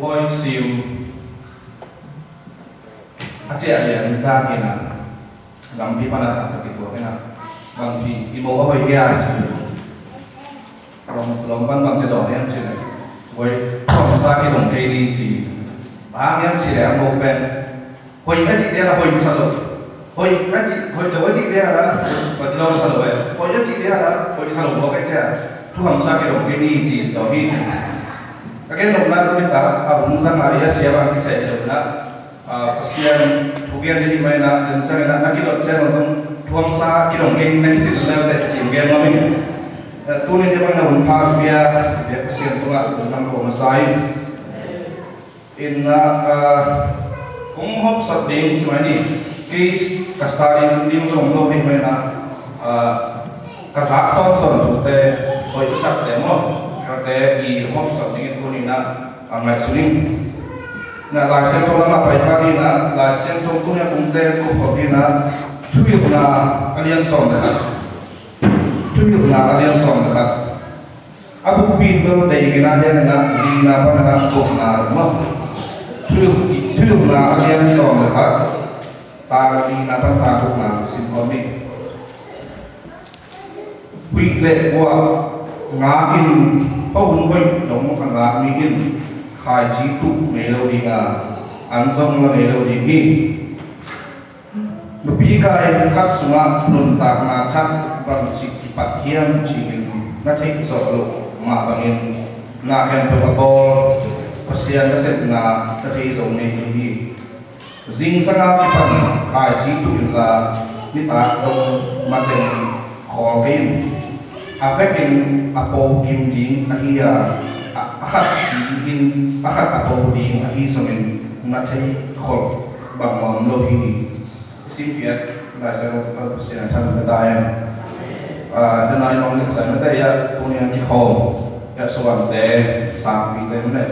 voi siêu ache alian ta kina gam pi pana sa ki to kina bang pi imo ho ya chi long ban bang che do hem chi voi thong sa ki dong kai ni chi ba hem chi le mo pen hoi a chi de la hoi sa lo hoi a chi hoi lo chi de la ba ki lo sa lo hoi a chi de la hoi sa lo mo kai cha thong sa ki dong kai ni chi do hi chi cái nông dân chúng ta cũng sang lại ya siapa yang bisa hidup na kesian chukian di mana dan jangan nak lagi dot jangan langsung tuang sa kidong keng nanti cila tak cium keng kami tu ni dia mana umpah biar kesian tu nak dalam komasai inna kumhop sabding cuma ni kis kastari di musim lo hing mana kasak son jute koi isak demo kate I hop sabding na angai suling na laisen to lama pai pagi na laisen to punya punte ko hobi na tuyuk na alian som dekat abu pi lo dei gina ya na di na pa na ko na mo tuyuk na alian som dekat ta di na pa ta ko na sim hobi wi le wa ngakin pahun boy dong kanga mihin khai chi tu melody nga anzong la melody hi lupi kai khat sunga nun tak na thak bang chi pat hiam chi na thei zo lo ma bangin na hem pa bol pasian ka set na ta thei zo ne hi zing sanga ki pan khai chi tu la ni ta ko ma teng kho bin afekin apo kim ding ahia akat in akat apo ding ahi somin nathai khol bang mom lo hi sipiat la sa ro pasina thang ta ya danai long sa na ta ya punya ni khom ya suam te sa pi te ne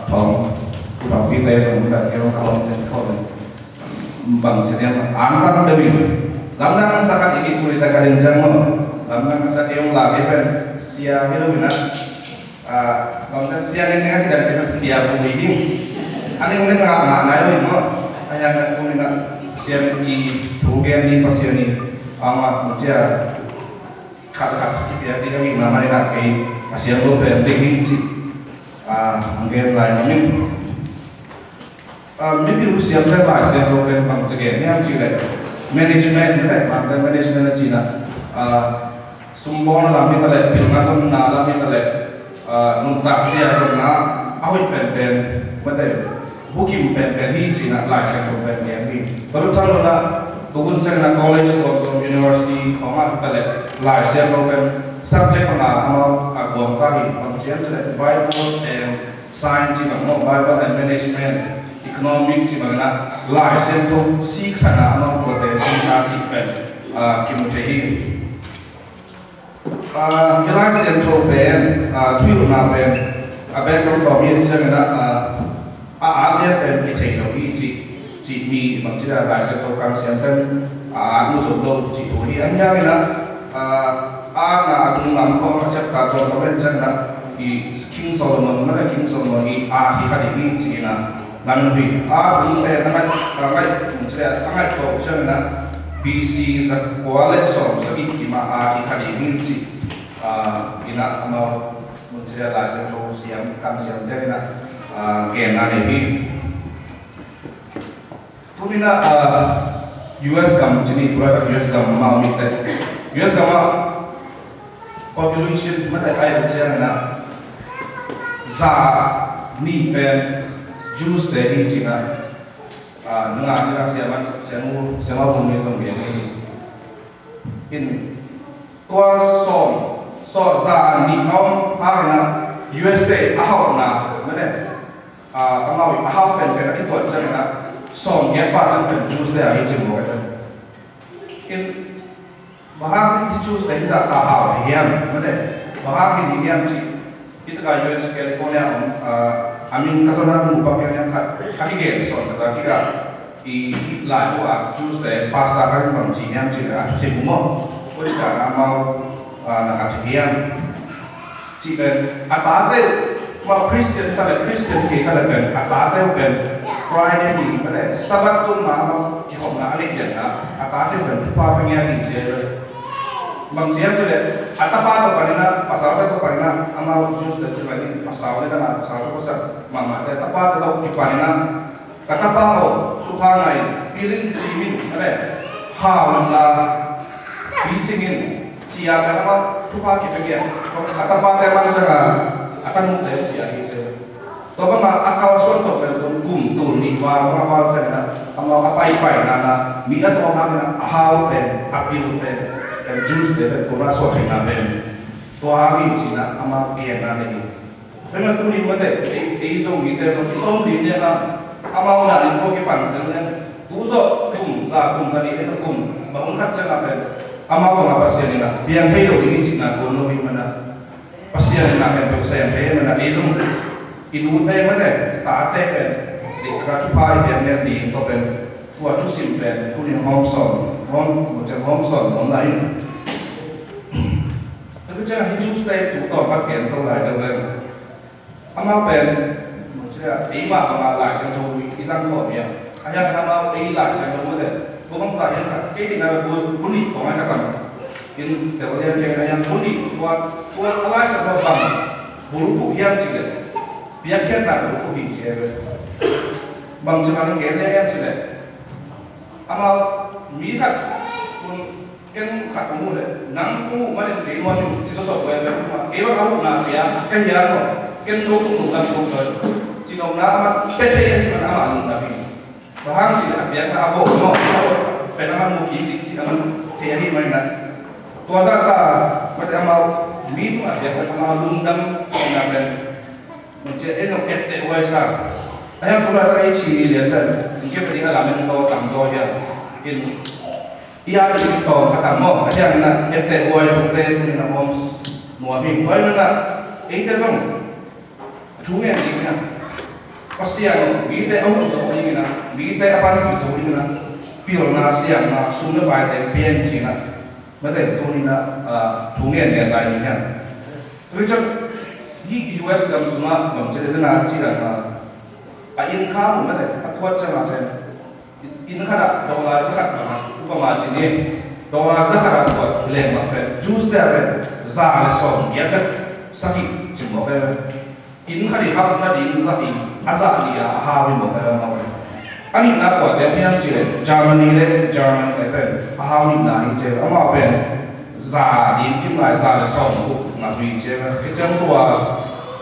thong ku thong pi te so ta ke ro khom te khom bang se dia ang ta de wi lam nang sakat iki puri ta kalen jang mo lamang sa yung lagi pen siya hilo bina lamang siya ning nga sila pen siya bumihin aning ning nga na yo mo ayan na kung nga siya I tugen ni pasya ni ama mutia khat kaya di kami mama ni na kay siya mo pen dihin si anggen lai namin maybe siya pen lai siya mo pen pang sige ni am chile management na China sumbon lami tale pilngason na lami tale nuntak siya na ahoy pen mate bukim pen hi China lai sa ko pen hi pero talo na tugun sa na college or university khoma tale lai siya ko pen subject na ano agom ka hi pangchian tale Bible and science ng mo Bible and management economic chi na lai siya to sik sana ano ko te sina chi pen kimuchehi Kilai Central Ben, Twitter na Ben, Ben kalau domain saya na dia Ben teknologi ci mi maksudnya Kilai Central kan siantan musuh lo ci tuhi hanya na na agung langkau macam kata domain saya na King Solomon mana King Solomon I di hari ini ci na nanti agung nangai maksudnya tangai kau saya na BC zakwale som sabi kima di hari ini ci ina ano muncul langsung to siam kan siam jadi na kena nebi tu mina US kam jadi pura US kam mau minta US kam population mata air siang na za ni pen Jews dari China nengah ni siapa siapa pun yang sampai in tua so za ni om na USD ahau na mana kamau ahau pen kita tuan sana so dia pasang pen Jews dari China in bahagi Jews dari za ahau hiam mana bahagi hiam itu kan US California amin kasana mupakan yang kaki gen so kita I lai tu Jews dari pasta kan bangsi yang juga tu sebumo boleh sekarang mau nak hiam jika apa mà Christian thì ta là bên ta theo bên Friday thì mà này Sabbath tuần mà cái không là lịch điện à ta theo bên Thupa bên nhà thì chơi bằng gì cho đấy ta ba cái phần này pasal cái phần này amal just để chơi cái pasal đấy là pasal itu pasal mà đấy ta ba cái cái phần này kata ba ho Thupa này feeling swimming này how là teaching chia cái nó Thupa cái bên kata ba cái mana saya akan mudah dia gitu. Tapi kalau akal suatu orang gum ni wal sana, kalau apa ipai nana, miat orang nana ahau pen, apil pen, juice pen, kurang suatu yang pen. Tu hari cina ama kian nana ni. Tapi tu ni macam izong kita izong tu ni nana ama orang ni kau kepan sana, tu so gum ni itu gum, bangun kerja pen. Ama orang apa sih ni nana, biang hidup ini cina kono ni mana. Pasien nak yang saya mana ilmu ilmu teh mana tak pen di kerajaan yang di topen buat tu simple tu ni homson macam homson orang lain tapi jangan hidup saya tu tahu pakai tu lain dengan ama pen macam ima ama lain yang tu isang kau dia ayah nama lai yang tu mana bukan saya kan kini nak buat kulit kau macam kan in teorian yang kulit buat Allah sebab bang bulu yang juga biarkan nak bulu hijau bang cuma gele yang juga amal mihat pun kan kat umur le nang umur mana keluar ni sesuatu yang berapa keluar awak nak biar kaya no kan tu kan tu cina nak amat pete yang mana amat nabi bahang cina biar nak awak no penaman mungkin cina man kaya ni mana tuasa ta macam amal mi tu ada amal lundam dengan macam enok ete waisa ayam pula tak isi lihat kan jika mereka lamen so tam so ya in ia itu kata mo ada nak ete wai jumte tu ni nak homs muafim wai nak itu song cuma ni kan pasti yang mi te awak so ni kan mi te apa ni so ni kan pil nasiang na sumber baik te Cina macam tu ni nak cungian dia lain ni kan. Tapi macam di US dalam semua macam itu nak cakap income macam atuat macam income dolar zakat upama macam ni dolar zakat buat lem macam jus dia apa zah lesong dia kan sakit cuma apa income di hak tadi zakat azak dia hawi macam ani nak buat dia yang cile Germany apa aham ni nak cile ama apa zah di kimai zah le song tu nak beri cile kecam tua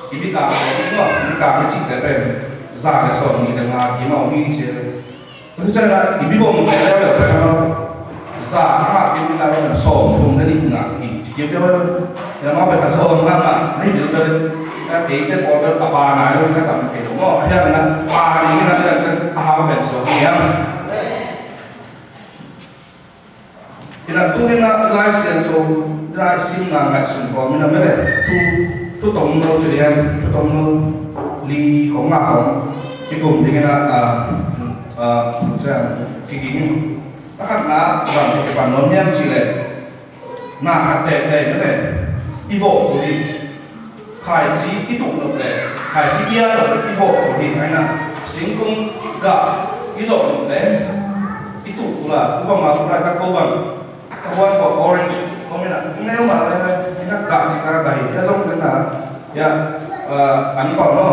ibi kah kecil apa zah le song ni dengan kimau ni cile macam mana ibi bom dia apa zah apa ibi nak song tu nanti nak dia dia yang apa kan song nak ni dia kan order apa nak itu kan tak mungkin. Oh, ayah nak hari ini nanti macam aham besok yang. Ina tu ni nak license tu, license nak sungguh. Mina mana tu tong no jadi tu tong no li kong ngah ikut dengan macam kini. Akan nak bang kepan nomnya cile. Nak kate mana ibu tu ni. Khai chi itu le khai chi dia le ibu di mana singkung ga itu le itu pula upama pula tak kawan ko orange komena neu ma le ina ga chi ka gai ya song kena ya an ko no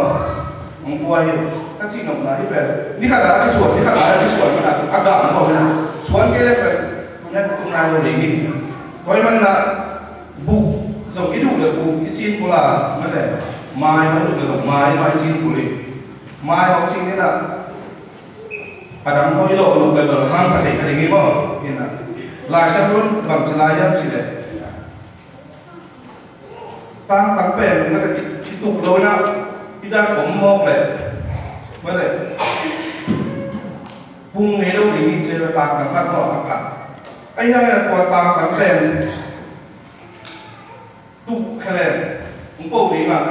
ngua hiu ta chi no na hi pe ni kha la suan mana aga an ko mana suan ke le pe punya kunai lo lagi koi mana bu so itu le bu chin pula mana mai mana le mai chin pula mai học chin ni nak padang ko ilo lo be ber mang sa de ka de mo ina lai sa pun bang celayam chi le tang pen mana itu lo na idan kom mo le mana pung me lo ni che tang khat mo khat ai ha ko tang pen tu kalian, umpau ni mana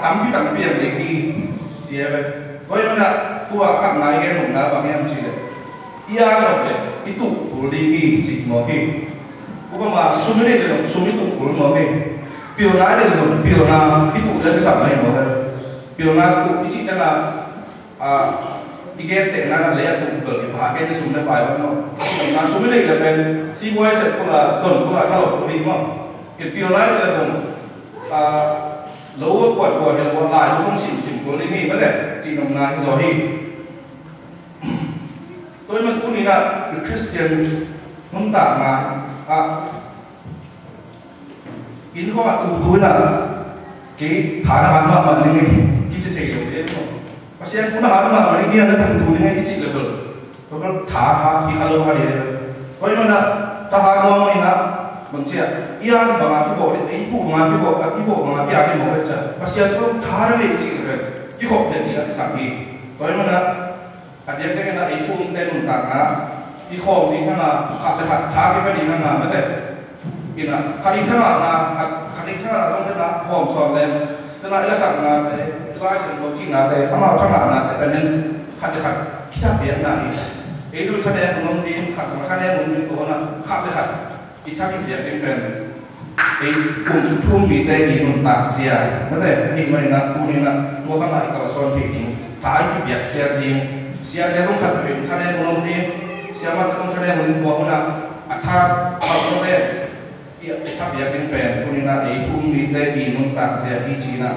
tampi yang lagi, siapa? Kau mana tua kan naik kan mana bang yang cile, iya kan itu boleh ni cik mungkin, bukan mah sumber itu boleh mungkin, biểu nói đây là rồi biểu là cái tụ đây cái sản này mà biểu là tụ cái chị chắc là cái game tệ là lấy tụ cỡ cái phá cái súng này bài vẫn mà là súng này là bên si boy sẽ cũng là dồn cũng là thay đổi của mình mà cái biểu nói đây là dồn lâu quạt quạt thì là quạt lại cũng không xỉn của linh hi vấn đề chỉ nằm là rồi hi tôi mà cũng đi là the Christian không tạm mà in không tụ là cái thả nó hẳn mà linh hi cái chế độ đấy mà xem cũng là hẳn mà linh hi là thằng tụ linh hi chỉ là được tôi còn thả cái khalo cái đấy vậy mà là ta hả ngon này là bằng chia ian bằng cái bộ đấy phụ bằng cái bộ bằng cái cái bộ vậy chứ mà xem cũng thả ra cái chỉ là cái hộp đấy là cái sản phẩm vậy mà là điểm cái là phụ tên một tảng là cái hộp thì là khát thả cái gì là vậy đấy cái là khát đi thằng là xong cái là hộp sòn lên thế lại là sản là cái loại sản phẩm chính là cái thằng nào trong là cái nên khát khi ta biết là ấy rồi cho nên mình đi khát xong cho nên mình có là khát ít chắc cái việc cái ấy cùng chung bị tê thì mình tạc xia có thể hình mình là tu nên là mua các loại các son thì thái cái việc xia đi xia cái giống khát về cho nên mình đi xia mà cái giống cho nên mình mua là tha vào trong đây ít chắc việc cái tu nên là ấy chung bị tê thì mình tạc xia ý chí là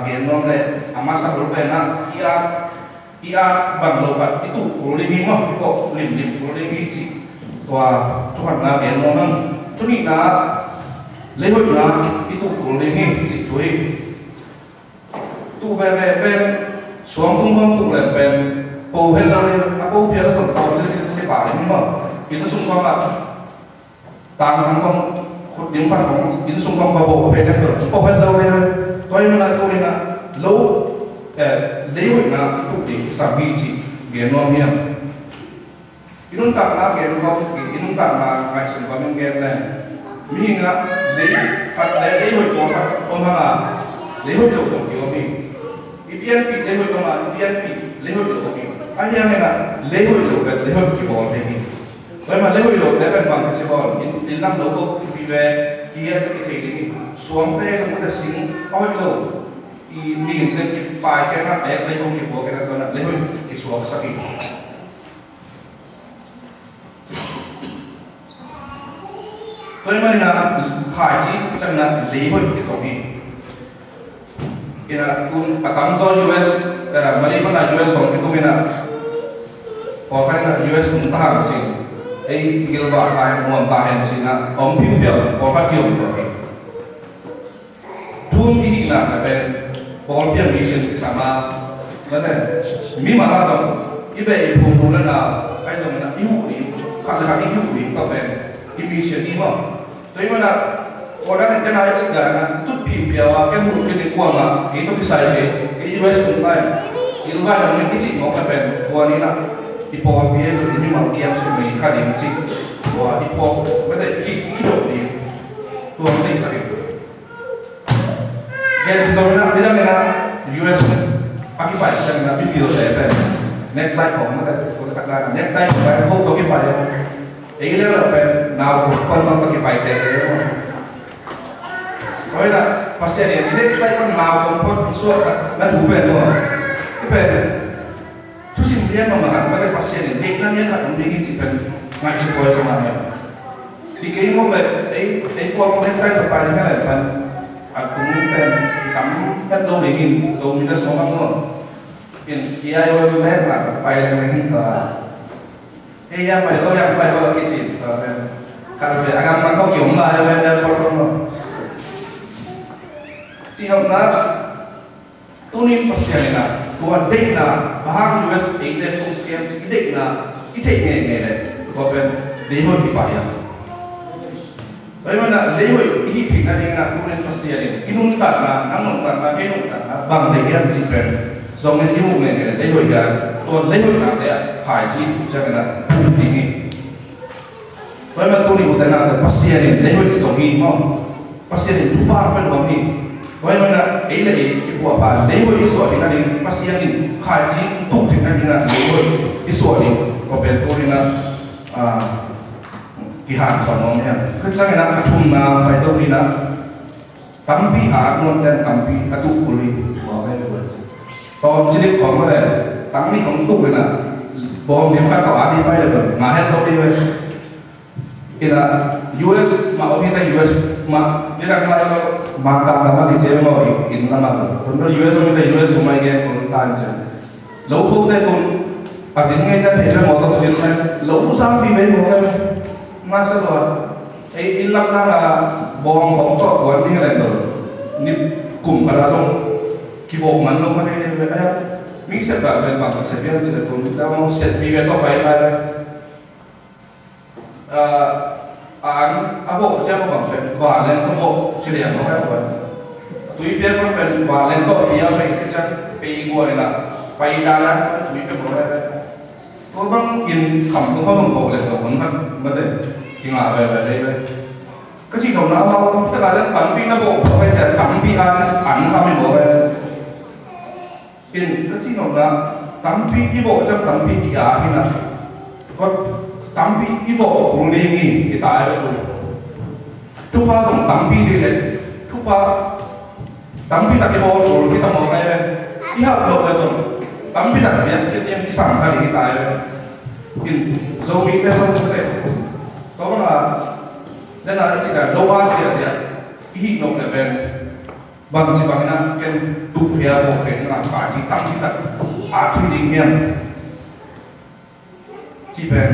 biển nó đây mà sao lúc này là ia bằng đầu vật cái tụ của linh him cái bộ lim của linh him gì và cho hoạt là biển nó nâng cho nên là lễ hội là cái tụ của linh him gì thôi tụ về bên xuống tung phong tụ lại bên bầu hết ra lên bầu phía nó sụp bầu cho nên sẽ bảo đến mà cái nó xung quanh là tàng thằng không khốt điểm phát không cái xung quanh vào bộ về đây rồi bầu hết đâu lên tôi là tôi là lâu lễ hội là tụ để sản phẩm chỉ biển non miền cái nông tạng là biển non cái nông tạng là ngày sản phẩm bên kia này mình là lễ hội có phải không là lễ hội đầuของkiểu mình cái biên bị lễ hội có mà biên bị lễ hội đầu của mình anh em này là lễ hội đầu cái lễ hội kiểu bò này vậy mà lễ hội đầu đấy bên bằng cái chế bò đến năm đầu có bị về kia cái thể đấy xuống thế xong rồi sinh oi lâu thì nhìn lên cái bài cái nó đẹp lấy không hiểu cái nó lấy hơi cái số sắc kỳ tôi mới là khai chỉ chẳng là lấy hơi cái số gì cái là cũng tạm do US mà đi là US còn cái tôi là có phải là US cũng ta cái gì ấy cái loại bài nguồn tài hành gì là ông phiêu phiêu có phát kiểu rồi chung ý là cái ball biar mission sama, betul. Mi mana sama, ibe pembunuhan apa sama na ihu ni, kalau hari ihu ni tapi mission ni mah. Tapi mana orang yang kenal sih dah, tu piawa, kan mungkin ni kuang lah, itu kisah ini, ini bahasa kumpai, itu kan orang kecil mau apa, kuang ni nak, ipo biar ini mau kiam semua kali kecil, kuang ipo, betul, ikut ni, tuang ni sakit. Yang sebenarnya tidak kena US pakai pai yang nabi video saya pen necktieของมันคนตักได้necktieของมันพวกตัวกี่ไปเอ้ยเรื่องอะไรเป็นนาวคนต้องตัวกี่ไปเจ๊เจ๊เพราะฉะนั้นภาษาเนี่ยnecktieมันนาวคนพวกส่วนนั้นถูกเป็นด้วยที่เป็นทุกสิ่งที่เรามาไม่ได้ภาษาเนี่ยเด็กนั่นเนี่ยถ้าผมได้ยินสิเป็นงานสิ่งที่เราทำเนี่ยที่เกี่ยวกับไอ้พวกnecktieต่อไปนี่แค่ไหนมันaku mungkin kan lo begini, so kita semua tu, dia yang melihat lah, payah lagi tu, yang payah kecil, kalau agama kau kium lah, yang forum, cihok nak, tu ni persiapan lah, tuan dek lah, bahang US dek fungsi dek lah, itu ni le, kau pen dewa dipayah. Bagaimana lewat ini kita dengan tulen persiapan inung tak lah, nang tak lah, kenung tak lah, bang lehian cipen, zongen inung ni lewat ya, tuan lewat nak dia, haji jangan nak ini. Bagaimana tulen kita nak persiapan lewat zongi mau, persiapan tu apa pun ni. Bagaimana ini ibu apa lewat isu ini nanti persiapan haji tu kita dengan lewat isu ini, kau bentuk ni kihan chọn nó nha, cứ chắc là chung là phải đâu đi là tampi non ten tampi atu kuli okay to jadi kong le tampi kong tu na bom điểm khác có đi bay được mà hết đâu đi về ina US mà ở bên US mà đi ra ngoài mà cả mà đi chơi mà in là mà còn đó US ở bên US cũng may game còn tan chơi lâu không thấy còn à xin ngay ta thấy là một tập chuyện này lâu sao vì vậy một cái mà sao rồi ấy in lâm đang là bom phóng trọ của anh này rồi nịp cùng cả xong cái bộ mà nó có đây về đây mình sẽ bảo về bằng sẽ biết chỉ là cùng ta mau sẽ vì về tóc bay đây bộ sẽ có bằng về và lên tốc bộ chỉ điểm nó hay rồi túi biết con về và lên tốc thì mình cái chân bị ngồi là bay đa lá túi biết nó đây tôi bằng in khẩm cũng có bằng bộ để nó vẫn hơn mà đấy khi mà về đây cái chỉ thầu nó bao tức là lên tấm pin nó bộ phải chạy tấm pin ảnh sao mình bộ về in cái chỉ thầu nó tấm pin cái bộ trong tấm pin kia thì là có tấm pin cái bộ cũng đi nghỉ thì tại vậy chúng ta dùng tấm pin đi lên chúng ta tấm pin đặt cái bộ rồi cái tấm bộ này đi học được là dùng tấm pin đặt cái sản phẩm thì tại in dấu mình theo không có thể có là nên là chỉ là đâu ăn gì ít nộp để về bằng chỉ bằng là cái tụ hệ bộ cái là phải chỉ tăng chỉ tăng chỉ định hiền chỉ về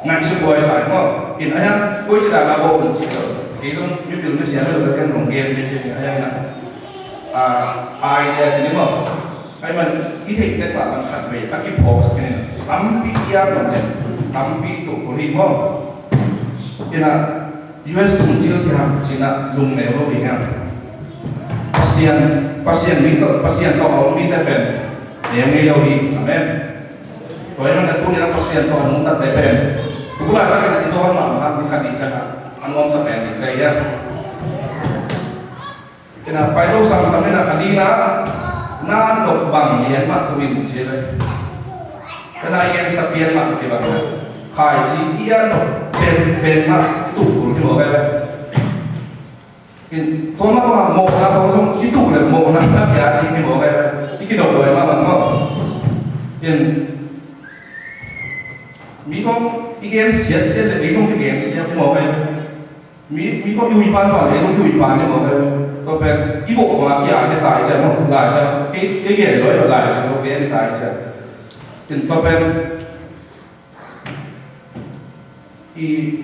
ngày xưa buổi sáng mà hiện nay tôi chỉ là bộ chỉ là cái giống như kiểu nó sẽ được cái đồng game như thế này ai chỉ nếu mà ai mình ý thích cái bạn làm về các cái post cái này tấm video này tấm video của hình không thì là US cũng chỉ là lùng này vào việc pasien to ông biết tên để nghe đâu đi amen rồi nó cũng là pasien to ông ta tên cũng là cái này do mà mình cần đi chắc anh ông sẽ phải cái ya thì là phải đâu sam này là đi na độc bằng liền mà tôi mình chế đây cái này em sẽ biến mà cái bằng khai chỉ yên bên mà tủ của cái bộ cái tôi mà một là tôi xong cái tủ là một là cái đi cái bộ cái đầu rồi mà bằng không tiền mỹ có cái game sẽ là cái trong cái game sẽ cái bộ cái mỹ có UI pan vào cái trong UI pan cái bộ cái tôi về cái bộ mà cái cái tài trợ không lại sao cái ghế đó là lại sao cái tài trợ tiền tôi về i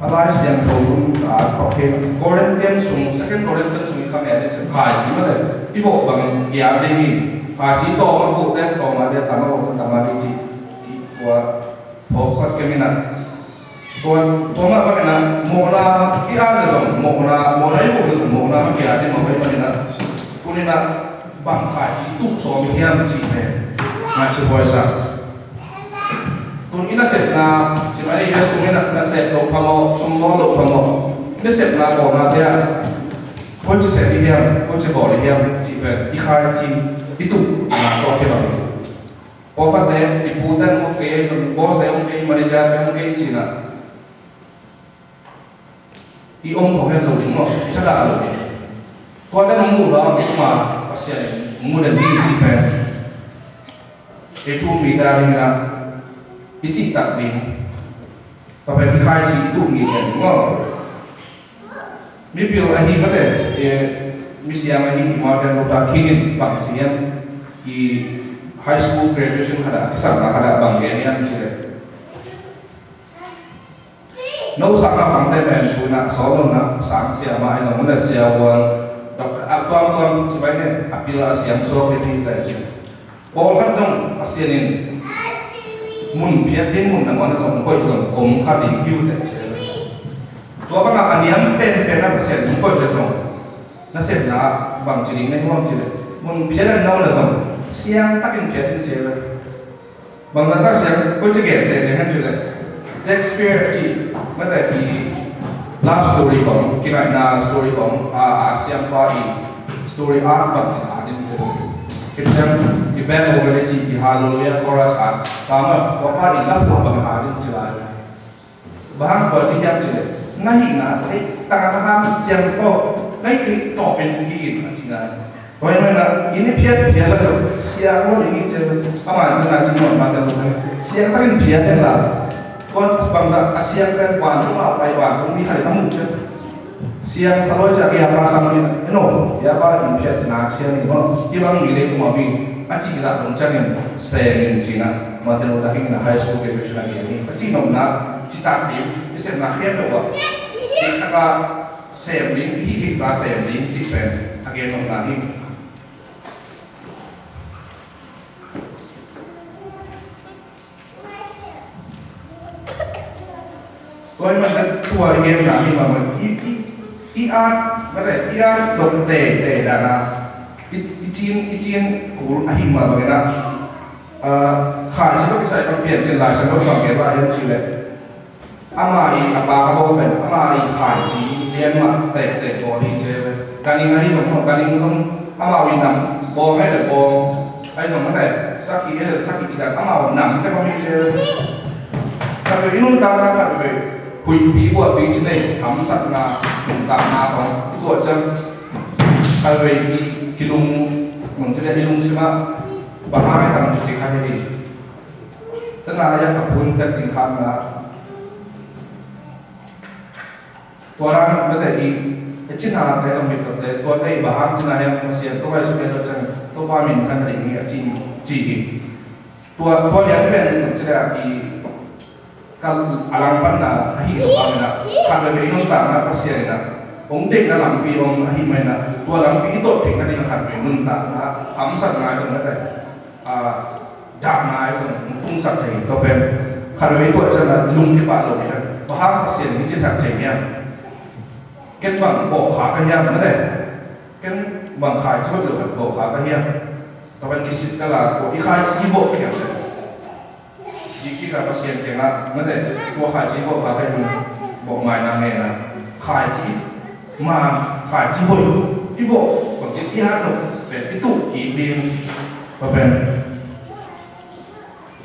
alai siam thong có thể Corinthian sung second Corinthian sung kham ene chen khai chi ma de i bo bang ya de ni khai chi to ma bo ten to ma de tama bo tama de chi wa pho khat ke mina to ma ba na mo na i a de song mo na i bo de song mo na ma ya de ma ba na ku ni na bang khai chi tu so mi hiam chi ne ma chi boy sa tuần ít nó sẽ là chỉ nói đi US cũng là sẽ đổ phàm màu xong nó đổ phàm màu nó sẽ là bỏ là thế à tôi chỉ sẽ đi hiểm tôi chỉ bỏ đi hiểm chỉ về đi khai chỉ đi tụ là có cái bằng có phát đấy thì phụ thân một cái rồi boss đấy ông cái manager ông cái chỉ là đi ông có hết rồi đúng không chắc là rồi có cái ông ngủ đó nhưng mà bác sĩ mua đến đi chỉ về cái chu mỹ ta đi là cái chị tặng mình và về cái khai chị tụ nghỉ đúng không? Nếu biểu anh có thể mình xem anh thì mà đang đọc khi nhìn bằng chị em thì high school graduation ada cái sản phẩm ada bằng cái em chị đấy nấu sản phẩm bằng tên này tôi nặng 6 lần nè sáng xem mai rồi muốn là xem đọc toàn chị này apil là xem số cái gì tại chị bỏ phát trong ASEAN mun biar din mun nang ona song koi song kom kha ding hiu de che to ba ka aniam pen na se koi de song na se na bang chi ding nei hom chi de mun biar na na song siang takin biar din che la bang za ta siang koi che ge de han chu de Shakespeare chi ma ta ki love story kong ki na story kong siang pa i story art bang a din che kita depend over the chi hallelujah chorus art sama apa di lap apa bahari celana bahang kalau sih jam cile nahi na takahan siang ko naik to pendiin macam toy mana ini pihak lah siang ko ini je ama na cuma mata lu siang kan pihak lah kon sebab siang kan wan tu apa wan tu ni hari kamu je siang selalu jadi apa sama ni no ya apa pihak nak siang ni no kita milih tu mabi aci kita rencana saya ni cina mata lu tak ingin high school graduation lagi ni cina nak cita ni bisa nak hian tu apa saya ni hiksa saya ni cipet agen nak lagi Kau macam tua game kami macam iar dok teh dana icin kul ahim macam mana khar sebab saya perpian jelas sebab bagi apa yang cile ama apa kau ben ama khar ci lian mak teh body je kaning hari semua kaning semua ama winam bo hai le bo hai semua teh sakit cila ama winam kita kami je tapi inun tanah tapi Hui pi buat pi cini, ham sat na tang na kong. Buat jam kalau ini kilung, mungkin kilung semua bahaya dalam cikan ini. Tenang ya kapun tertingkam na. Tuaran betul ini, cina ada yang betul deh. Tuan teh bahang cina yang masih tu hay sudah macam tu pamin kan dari ini cini. Tuan yang ben cina ini kalau alam pana ahi apamena kalau begitu tanah pasien na ongdek na lampi ong ahi mana tua lampi itu tinggal di nakar benun tanah hamsat na itu nada dak na itu pungsat itu pen kalau itu aja lung di pak lo ya bahang pasien ini jadi sakitnya kan bang kok khaknya nada kan bang khai cepat lo kan kok khaknya tapi kisit kalau kok ikhai ibu ya jika pasien kena mana gua kaji gua pakai gua main nangai na kaji ma kaji boy ibu bagi ihan lo itu kibin bapen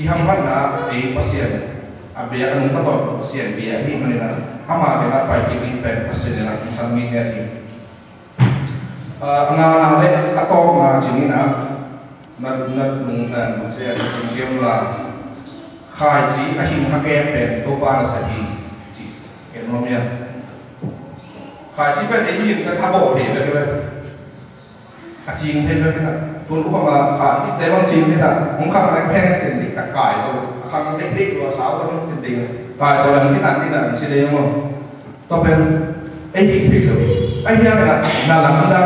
iham mana pasien abia anu tahu pasien biaya ini mana ama kena pai kibin pen pasien lagi sami ni anak le atau ngaji na mungkin saya jengkel lah khai chỉ ahim hakem pen to pa na sahi chỉ em nom ya khai chỉ pen em yin kan abo he le a jing he le na kun ko ma khai te bang jing he na ong khang na phen chen dik tak kai to khang dik dik lo sao ko chen ding kai to lang ni tan ni na si de mo to pen ai hi thi lo ai ya na lang na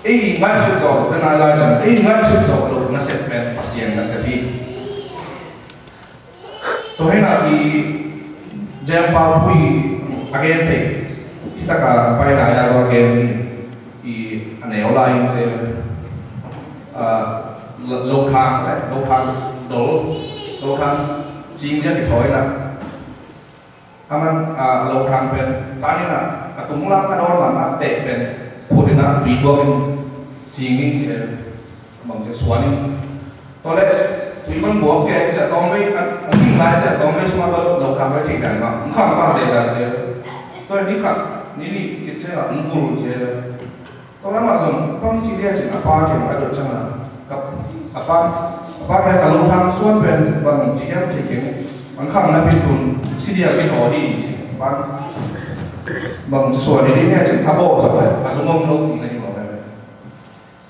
ai ngai su zo na la jan ai ngai su zo lo na set pen pasien na sahi तो है ना कि जब आप कोई अगेन थे kita kan pada daya soal game i aneh online se lâu thang lâu thang chính ra thì thôi là aman lâu thang pen tani na tung lang kadon lah tệ pen put na video chính ini je mong je suani tohle Iman buat ke cak tombe mungkin lah cak tombe semua kalau kamera tidak nak, engkau apa saja je. Toh ini kan, ini kita lah engkau je. Toh lama macam, kau ni dia je apa yang ada macam apa yang kalau orang suan pen bang jia cekeng, engkau nak pun si dia pun di je, bang suan ini ni je apa sahaja, asumum lo ini apa?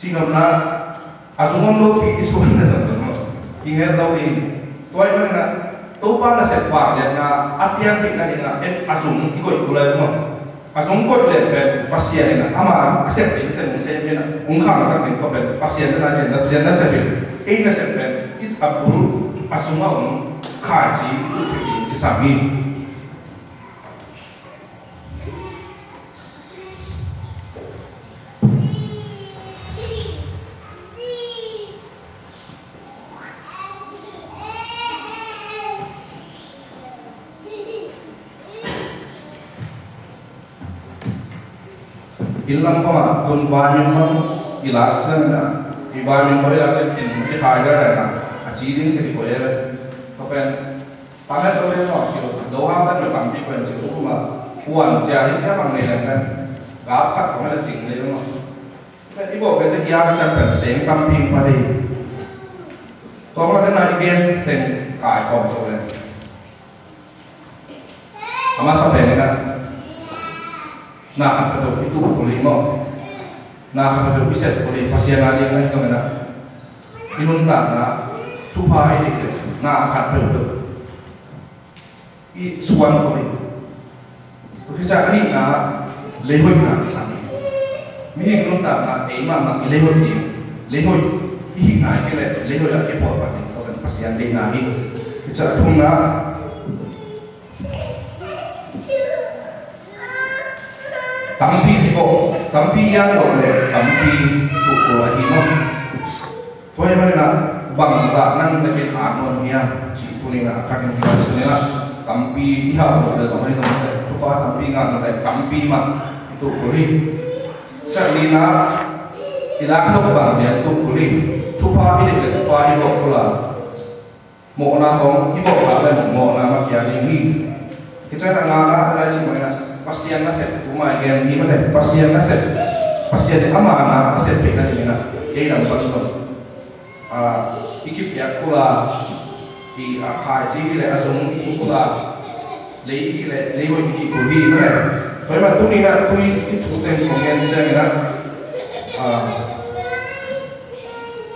Jika nak asumum lo pi suan dah. Ingat tahu ni, tuai mana tupa na sepa lihat na apian kita ni na asum ikut kulai rumah, asum ikut lihat pasien ni na ama aset kita mungkin na ungkang asam ni kau pasien tu na jenda sepi, na sepi itu apuru asuma kaji disami. Ilang koma tun vamin mang ilat sana ibamin mo ilat kin ikhaya na achieving chili ko ere kapen pamet ko le no kilo doha ta jo kampi ko en chilo kuma quần trà đi theo bằng này là cái gáo khát của nó là chỉnh đấy đúng không? Cái bộ cái chất giá chắc cần sáng tâm phim qua đi. Có một cái này game tên cải phòng rồi này. Ama sắp đến này na khát được cái tụ của lý mỏ, na khát được cái set của lý phát hiện ra đi này xong rồi na. Inun ta na thu phá đi na khát được cái suan của lý. Cái chắc này là lễ hội là cái sản mỹ hình luôn ta là ấy mà lễ hội gì lễ hội ý này cái này lễ hội là cái bộ phận có cần phát hiện đây là cái chợ thùng là tắm pi thì bộ tắm pi ăn rồi tắm pi tụ của thì nó thôi mà là bằng giả năng cái chuyện án luôn nha chỉ thôi là các cái điều này là tắm pi đi học rồi là giống hay giống này chúng ta tắm pi ngàn là tắm pi mà tụ của đi chắc đi là thì là không bằng để tụ của đi chụp hoa đi để chụp hoa đi bộ là mộ là không đi bộ là đây mộ là mặc giá đi nghỉ cái chắc là đây chỉ mới là pasien nó sẽ cũng mà cái gì mà đây pasien thì ama là pasien bị cái gì nè cái là một phần ekip ya kula thì khai chỉ là dùng cái kula lấy hội cái của gì thế này vậy mà tôi đi là tôi cái chủ tên của người xem là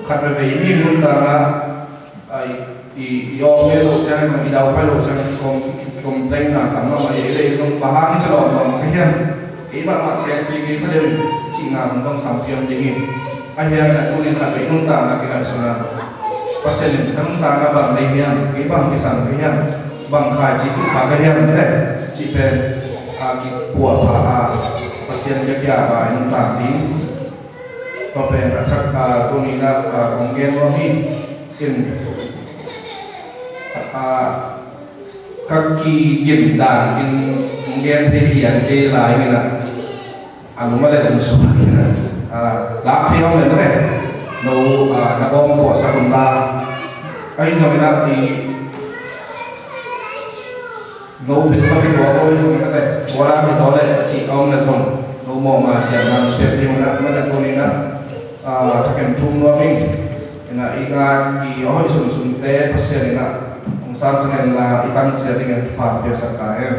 khát về ý luôn là thì do cái lộ trình mà đi đâu phải lộ trình cùng tên là tắm mà để đây dùng bà hai cái cho nó cái hiện ý bạn xem cái cái đều chỉ là trong sản phẩm gì anh hiện là tôi liên lạc với nông ta là cái đại số là pasien nông ta là bằng đây hiện cái bằng cái sản cái hiện bằng khai chỉ cũng phá cái hiện cái này chỉ về cái của pasien cái và nông ta đi có về là chắc tôi nghĩ là công nghệ nó đi in các kỳ kiểm đàn in công nghệ thể hiện cái lại như là lúc mà lại làm số này đã theo mình có thể nấu là bom của sa công la cái rồi là thì nấu thịt sau khi bỏ tôi xong cái này bỏ ra cái gió này chỉ ông là xong nấu mỏ mà sẽ làm việc đi mà là tôi nên là chắc em chung nó mình là ý nga ý hỏi sùng sùng té pasien là ông san sang là itam sẽ dengan cepat biasa kaya